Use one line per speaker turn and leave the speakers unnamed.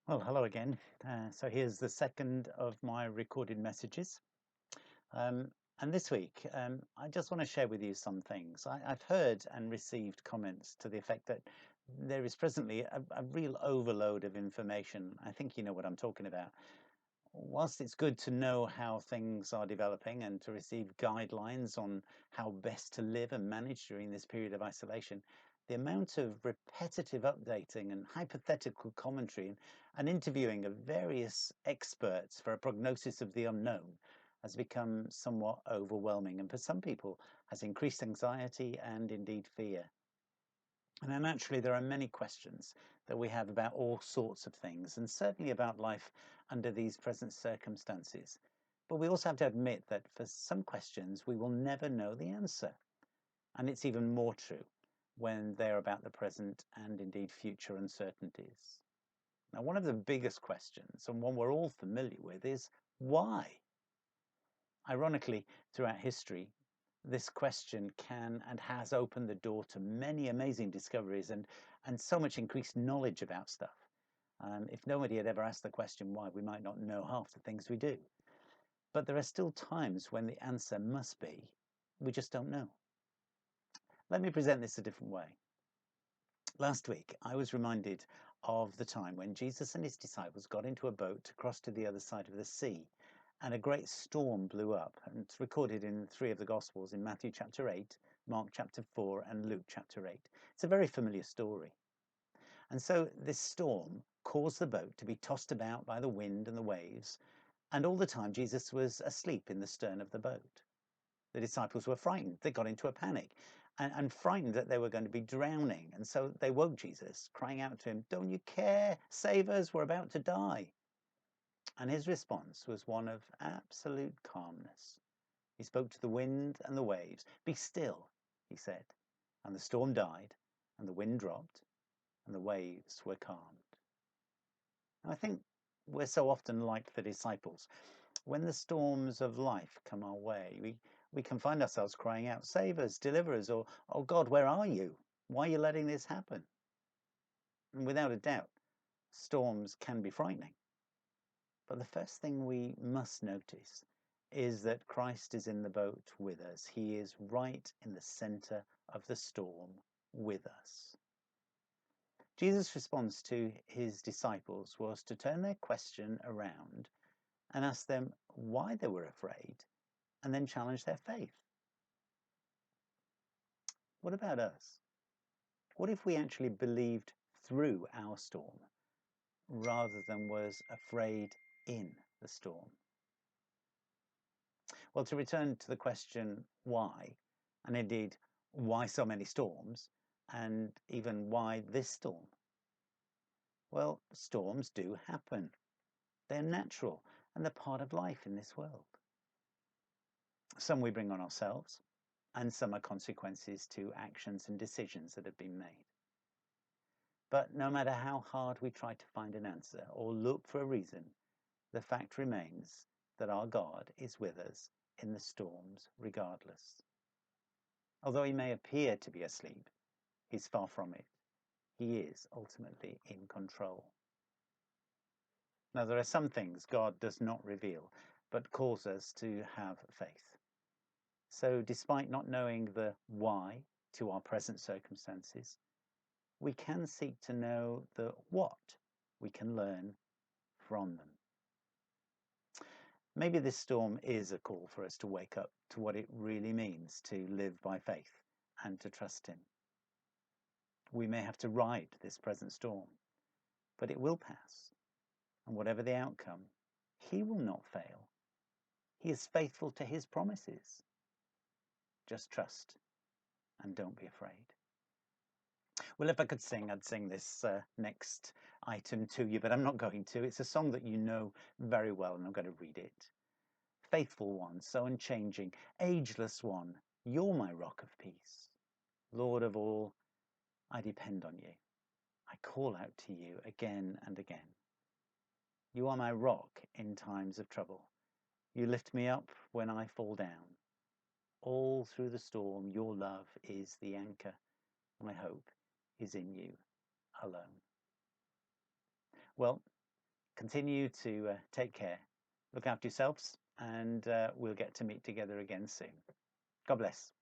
Well, hello again. So here's the second of my recorded messages. Um, and this week, I just want to share with you some things. I've heard and received comments to the effect that there is presently a real overload of information. I think you know what I'm talking about. Whilst it's good to know how things are developing and to receive guidelines on how best to live and manage during this period of isolation, the amount of repetitive updating and hypothetical commentary and interviewing of various experts for a prognosis of the unknown has become somewhat overwhelming, and for some people has increased anxiety and indeed fear. And then naturally, there are many questions that we have about all sorts of things, and certainly about life under these present circumstances. But we also have to admit that for some questions, we will never know the answer. And it's even more true when they're about the present and indeed future uncertainties. Now, one of the biggest questions, and one we're all familiar with, is why? Ironically, throughout history, this question can and has opened the door to many amazing discoveries and so much increased knowledge about stuff. If nobody had ever asked the question why, we might not know half the things we do. But there are still times when the answer must be, we just don't know. Let me present this a different way. Last week, I was reminded of the time when Jesus and his disciples got into a boat to cross to the other side of the sea, and a great storm blew up. And it's recorded in three of the Gospels, in Matthew chapter 8, Mark chapter 4, and Luke chapter 8. It's a very familiar story. And so this storm caused the boat to be tossed about by the wind and the waves, and all the time Jesus was asleep in the stern of the boat. The disciples were frightened. They got into a panic and frightened that they were going to be drowning. And so they woke Jesus, crying out to him, "Don't you care? Save us, we're about to die." And his response was one of absolute calmness. He spoke to the wind and the waves. "Be still," he said. And the storm died, and the wind dropped, and the waves were calmed. And I think we're so often like the disciples. When the storms of life come our way, we can find ourselves crying out, "Save us, deliver us," or, "Oh God, where are you? Why are you letting this happen?" And without a doubt, storms can be frightening. But the first thing we must notice is that Christ is in the boat with us. He is right in the center of the storm with us. Jesus' response to his disciples was to turn their question around and ask them why they were afraid, and then challenge their faith. What about us? What if we actually believed through our storm rather than was afraid in the storm? Well, to return to the question why, and indeed why so many storms, and even why this storm? Well, storms do happen. They're natural and they're part of life in this world. Some we bring on ourselves, and some are consequences to actions and decisions that have been made. But no matter how hard we try to find an answer or look for a reason, the fact remains that our God is with us in the storms regardless. Although he may appear to be asleep, he's far from it. He is ultimately in control. Now, there are some things God does not reveal, but calls us to have faith. So despite not knowing the why to our present circumstances, we can seek to know the what we can learn from them. Maybe this storm is a call for us to wake up to what it really means to live by faith and to trust him. We may have to ride this present storm, but it will pass. And whatever the outcome, he will not fail. He is faithful to his promises. Just trust and don't be afraid. Well, if I could sing, I'd sing this next item to you, but I'm not going to. It's a song that you know very well, and I'm going to read it. Faithful one, so unchanging, ageless one, you're my rock of peace. Lord of all, I depend on you. I call out to you again and again. You are my rock in times of trouble. You lift me up when I fall down. All through the storm, your love is the anchor. My hope is in you alone. Well, continue to take care, look after yourselves, and we'll get to meet together again soon. God bless.